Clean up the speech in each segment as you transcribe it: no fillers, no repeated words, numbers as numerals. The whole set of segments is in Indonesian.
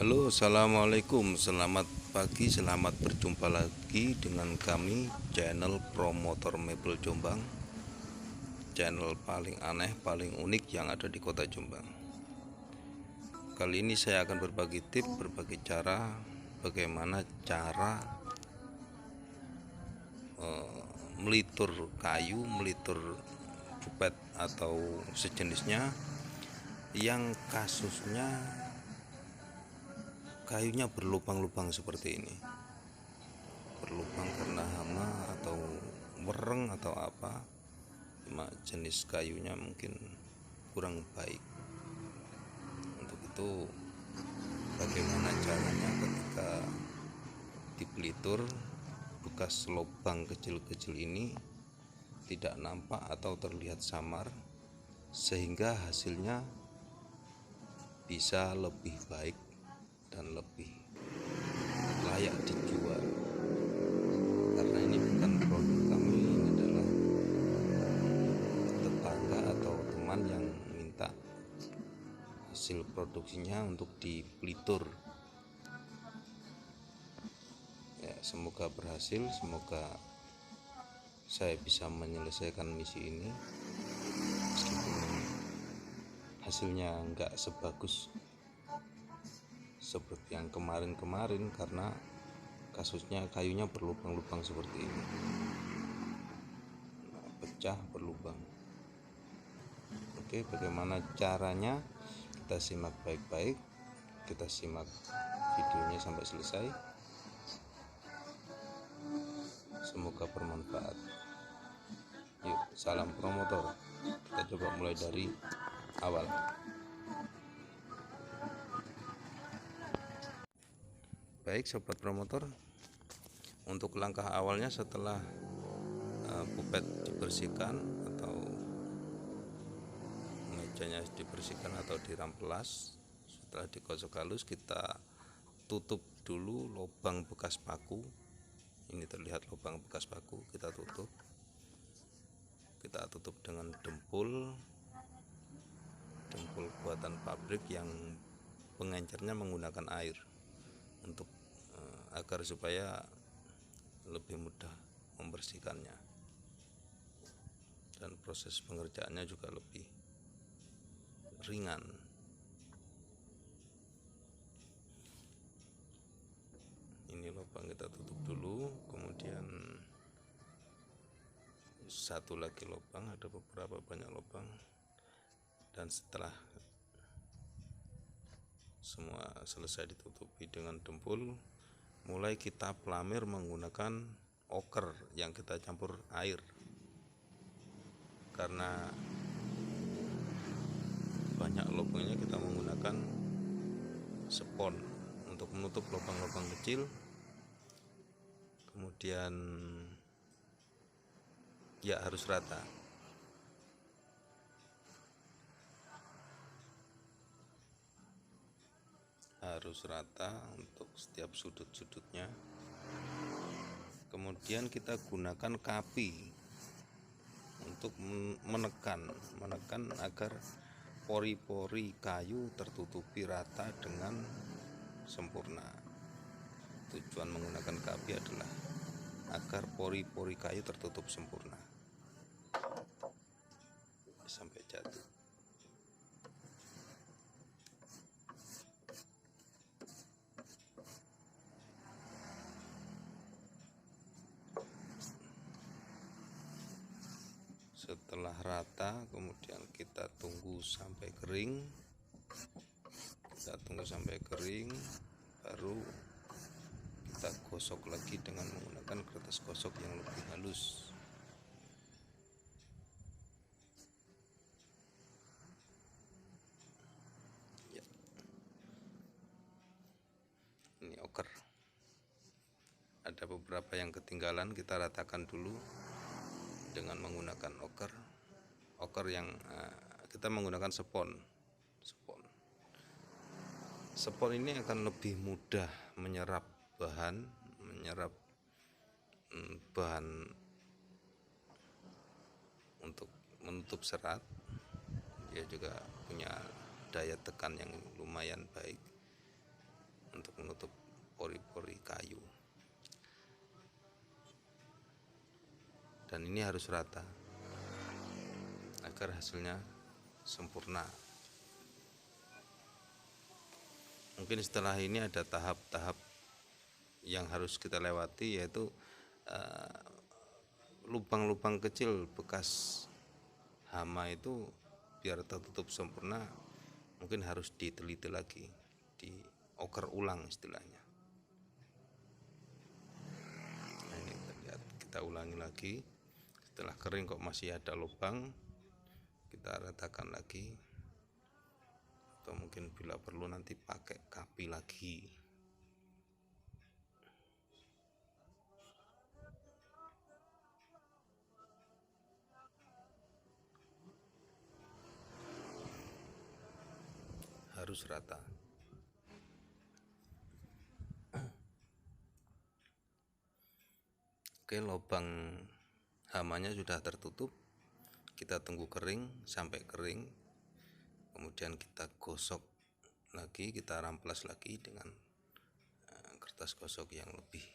Halo, assalamualaikum, selamat pagi, selamat berjumpa lagi dengan kami, channel Promotor Mebel Jombang, channel paling aneh, paling unik yang ada di kota Jombang. Kali ini saya akan berbagi tips, berbagi cara, bagaimana cara melitur kayu, melitur pupet atau sejenisnya yang kasusnya kayunya berlubang-lubang seperti ini. Berlubang karena hama atau wereng atau apa, cuma jenis kayunya mungkin kurang baik. Untuk itu bagaimana caranya ketika dipelitur bekas lubang kecil-kecil ini tidak nampak atau terlihat samar, sehingga hasilnya bisa lebih baik dan lebih layak dijual. Karena ini bukan produk kami, ini adalah tetangga atau teman yang minta hasil produksinya untuk dipelitur. Ya, semoga berhasil, semoga saya bisa menyelesaikan misi ini meskipun hasilnya enggak sebagus seperti yang kemarin-kemarin karena kasusnya kayunya berlubang-lubang seperti ini, pecah berlubang. Oke, bagaimana caranya? Kita simak baik-baik, kita simak videonya sampai selesai. Semoga bermanfaat. Yuk, salam promotor. Kita coba mulai dari awal. Baik sobat promotor, untuk langkah awalnya setelah pupet dibersihkan atau mejanya dibersihkan atau dirampelas, setelah digosok halus kita tutup dulu lubang bekas paku. Ini terlihat lubang bekas paku, kita tutup dengan dempul buatan pabrik yang pengencernya menggunakan air untuk agar supaya lebih mudah membersihkannya dan proses pengerjaannya juga lebih ringan. Ini lubang kita tutup dulu, kemudian satu lagi lubang, ada beberapa banyak lubang, dan setelah semua selesai ditutupi dengan dempul, mulai kita pelamir menggunakan oker yang kita campur air. Karena banyak lubangnya, kita menggunakan spon untuk menutup lubang-lubang kecil. Kemudian ya harus rata. Harus rata untuk setiap sudut-sudutnya. Kemudian kita gunakan kapi untuk menekan agar pori-pori kayu tertutupi rata dengan sempurna. Tujuan menggunakan kapi adalah agar pori-pori kayu tertutup sempurna sampai jatuh. Setelah rata, kemudian kita tunggu sampai kering. Baru kita gosok lagi dengan menggunakan kertas gosok yang lebih halus. Ya. Ini oker. Ada beberapa yang ketinggalan, kita ratakan dulu dengan menggunakan oker yang kita menggunakan spon ini akan lebih mudah menyerap bahan untuk menutup serat. Dia juga punya daya tekan yang lumayan baik. untuk menutup pori-pori kayu. Dan ini harus rata agar hasilnya sempurna. Mungkin setelah ini ada tahap-tahap yang harus kita lewati, yaitu lubang-lubang kecil bekas hama itu biar tertutup sempurna, mungkin harus diteliti lagi, dioker ulang istilahnya. Nah, ini kita lihat, kita ulangi lagi. Setelah kering kok masih ada lubang, kita ratakan lagi, atau mungkin bila perlu nanti pakai kapi lagi. Harus rata. Oke, lubang hamanya sudah tertutup. Kita tunggu kering sampai kering, kemudian kita gosok lagi, kita ramplas lagi dengan kertas gosok yang lebih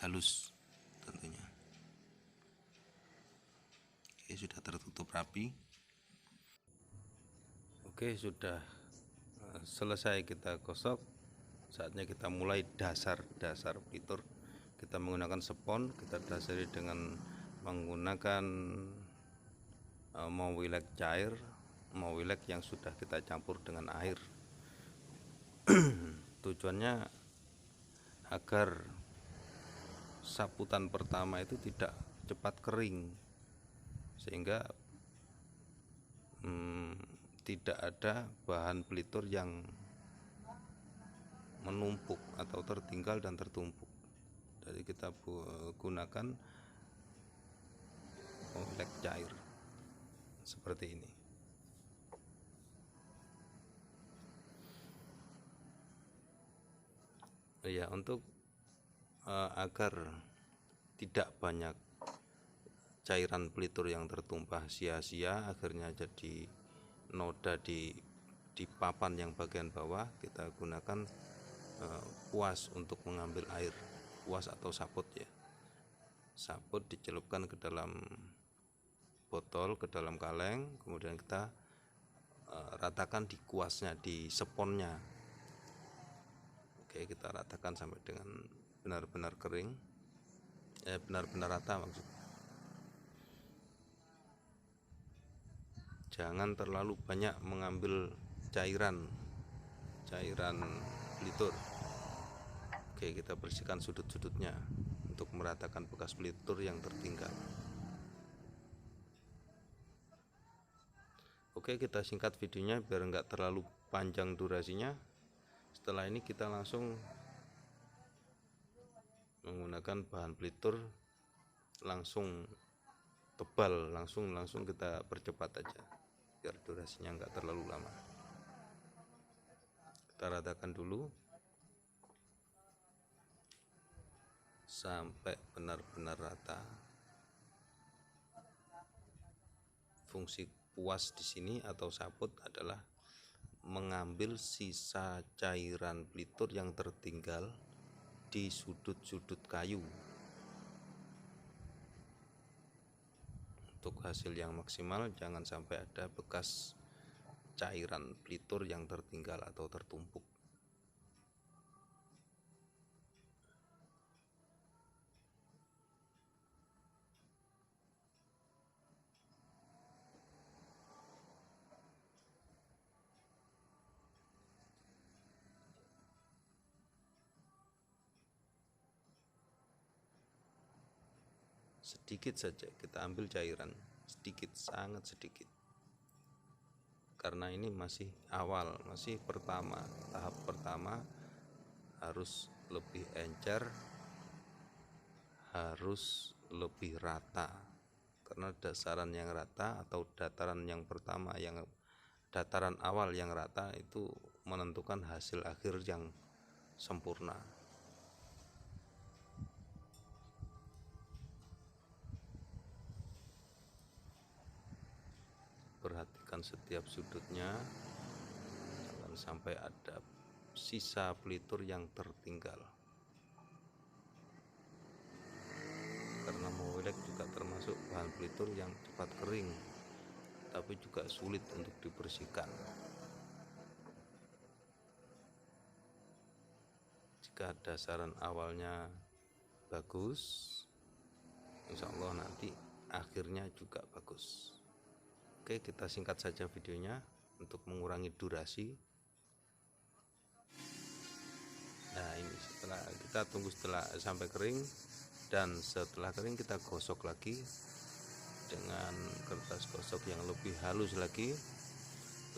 halus tentunya. Oke, sudah tertutup rapi. Oke, sudah selesai kita gosok. Saatnya kita mulai dasar pelitur. Kita menggunakan spons, kita dasari dengan menggunakan mowilek cair, mowilek yang sudah kita campur dengan air. Tujuannya agar saputan pertama itu tidak cepat kering, sehingga tidak ada bahan pelitur yang menumpuk atau tertinggal dan tertumpuk. Jadi kita gunakan mowilek cair seperti ini. Ya, untuk agar tidak banyak cairan pelitur yang tertumpah sia-sia, akhirnya jadi noda di papan yang bagian bawah, kita gunakan kuas untuk mengambil air, kuas atau saput ya. Saput dicelupkan ke dalam botol, ke dalam kaleng, kemudian kita ratakan di kuasnya, di sponnya. Oke, kita ratakan sampai dengan benar-benar kering, benar-benar rata maksudnya. Jangan terlalu banyak mengambil cairan pelitur. Oke, kita bersihkan sudut-sudutnya untuk meratakan bekas pelitur yang tertinggal. Oke, kita singkat videonya biar enggak terlalu panjang durasinya. Setelah ini kita langsung menggunakan bahan pelitur langsung tebal, langsung kita percepat aja biar durasinya enggak terlalu lama. Kita ratakan dulu sampai benar-benar rata. Fungsi kuas di sini atau saput adalah mengambil sisa cairan pelitur yang tertinggal di sudut-sudut kayu. Untuk hasil yang maksimal, jangan sampai ada bekas cairan pelitur yang tertinggal atau tertumpuk. Sedikit saja kita ambil cairan, sedikit, sangat sedikit, karena ini masih awal, masih pertama, tahap pertama. Harus lebih encer, harus lebih rata, karena dasaran yang rata atau dataran yang pertama, yang dataran awal yang rata itu menentukan hasil akhir yang sempurna. Perhatikan setiap sudutnya, jangan sampai ada sisa pelitur yang tertinggal. Karena mowilek juga termasuk bahan pelitur yang cepat kering, tapi juga sulit untuk dibersihkan. Jika dasaran awalnya bagus, insya Allah nanti akhirnya juga bagus. Oke, kita singkat saja videonya untuk mengurangi durasi. Nah, ini setelah kita tunggu sampai kering, dan setelah kering kita gosok lagi dengan kertas gosok yang lebih halus lagi.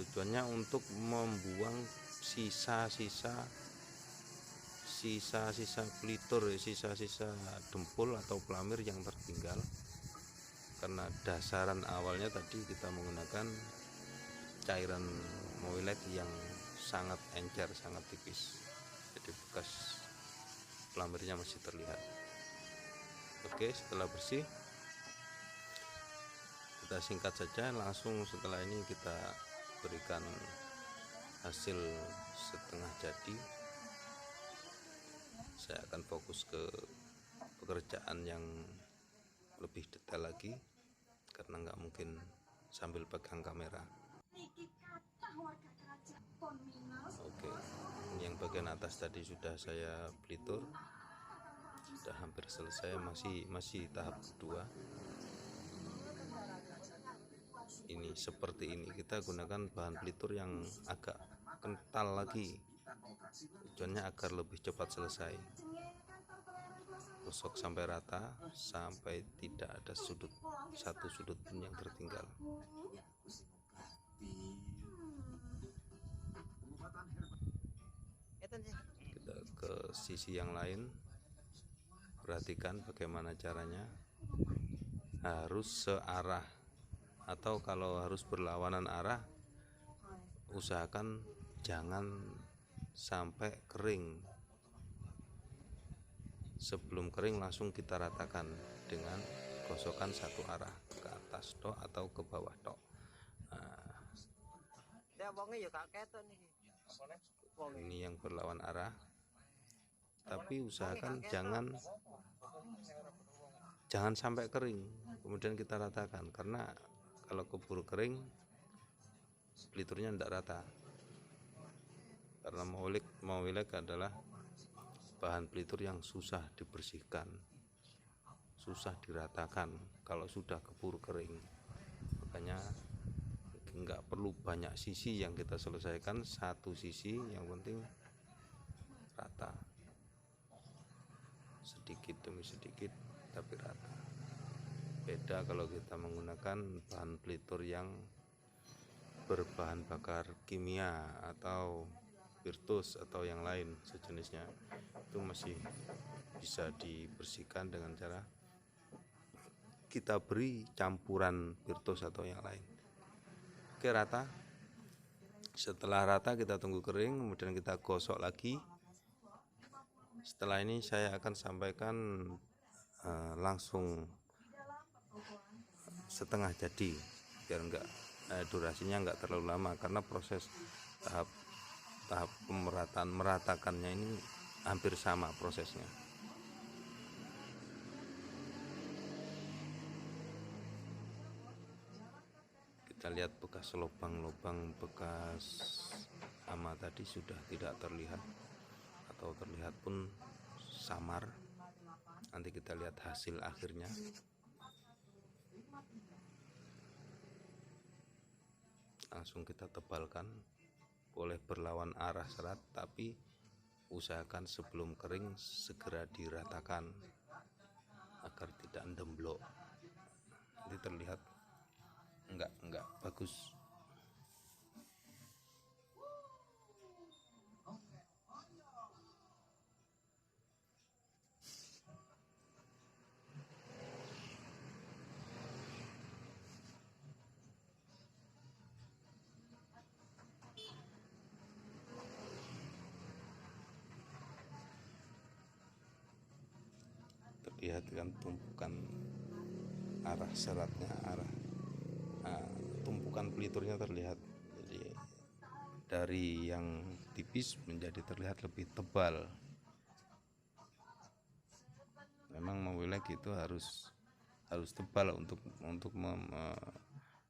Tujuannya untuk membuang sisa-sisa pelitur, sisa-sisa dempul atau pelamir yang tertinggal, karena dasaran awalnya tadi kita menggunakan cairan mowilek yang sangat encer, sangat tipis, jadi bekas pelamirnya masih terlihat. Oke, setelah bersih kita singkat saja, langsung setelah ini kita berikan hasil setengah jadi. Saya akan fokus ke pekerjaan yang lebih detail lagi, karena nggak mungkin sambil pegang kamera. Oke, yang bagian atas tadi sudah saya pelitur, sudah hampir selesai, masih tahap kedua. Ini seperti ini, kita gunakan bahan pelitur yang agak kental lagi, tujuannya agar lebih cepat selesai. Gosok sampai rata, sampai tidak ada satu sudut pun yang tertinggal. Kita ke sisi yang lain, perhatikan bagaimana caranya. Harus searah, atau kalau harus berlawanan arah, usahakan jangan sampai kering. Sebelum kering langsung kita ratakan dengan gosokan satu arah, ke atas tok atau ke bawah tok. Ini yang berlawan arah, tapi usahakan jangan sampai kering kemudian kita ratakan, karena kalau keburu kering peliturnya tidak rata. Karena mowilek adalah bahan pelitur yang susah dibersihkan, susah diratakan kalau sudah keburu kering. Makanya nggak perlu banyak sisi yang kita selesaikan, satu sisi yang penting rata, sedikit demi sedikit tapi rata. Beda kalau kita menggunakan bahan pelitur yang berbahan bakar kimia atau spiritus atau yang lain sejenisnya, itu masih bisa dibersihkan dengan cara kita beri campuran spiritus atau yang lain. Oke, rata. Setelah rata kita tunggu kering, kemudian kita gosok lagi. Setelah ini saya akan sampaikan langsung setengah jadi, biar enggak durasinya enggak terlalu lama, karena proses tahap meratakannya ini hampir sama prosesnya. Kita lihat bekas lubang-lubang bekas hama tadi sudah tidak terlihat, atau terlihat pun samar. Nanti kita lihat hasil akhirnya. Langsung kita tebalkan, boleh berlawan arah serat, tapi usahakan sebelum kering segera diratakan agar tidak ndemblok. Nanti terlihat enggak bagus. Terlihat kan tumpukan arah seratnya, tumpukan peliturnya terlihat. Jadi dari yang tipis menjadi terlihat lebih tebal. Memang memilek itu harus tebal untuk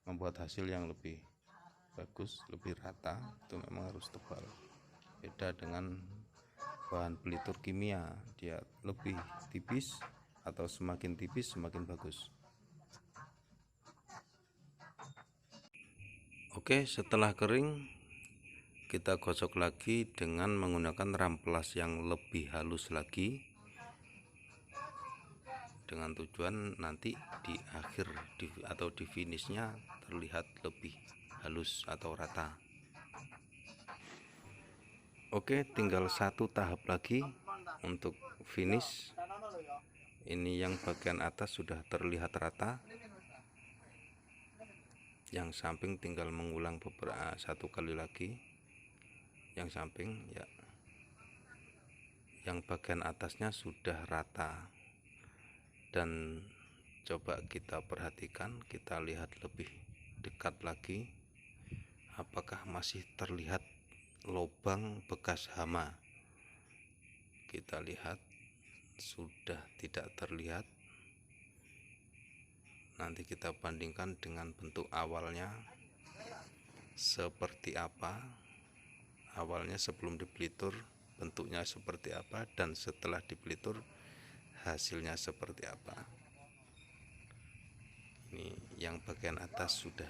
membuat hasil yang lebih bagus, lebih rata, itu memang harus tebal. Beda dengan bahan pelitur kimia, dia lebih tipis atau semakin tipis semakin bagus. Oke, setelah kering kita gosok lagi dengan menggunakan ramplas yang lebih halus lagi, dengan tujuan nanti di akhir atau di finishnya terlihat lebih halus atau rata. Oke, tinggal satu tahap lagi untuk finish. Ini yang bagian atas sudah terlihat rata, yang samping tinggal mengulang satu kali lagi. Yang samping ya, yang bagian atasnya sudah rata. Dan coba kita perhatikan, kita lihat lebih dekat lagi, apakah masih terlihat lubang bekas hama. Kita lihat sudah tidak terlihat. Nanti kita bandingkan dengan bentuk awalnya seperti apa. Awalnya sebelum dipelitur bentuknya seperti apa, dan setelah dipelitur hasilnya seperti apa. Ini yang bagian atas sudah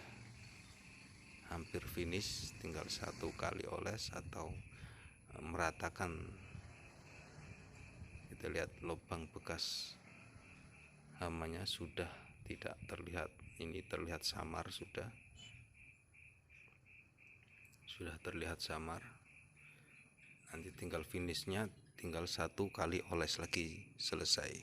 hampir finish, tinggal satu kali oles atau meratakan. Kita lihat lubang bekas hamanya sudah tidak terlihat, ini terlihat samar, sudah terlihat samar. Nanti tinggal finishnya, tinggal satu kali oles lagi selesai.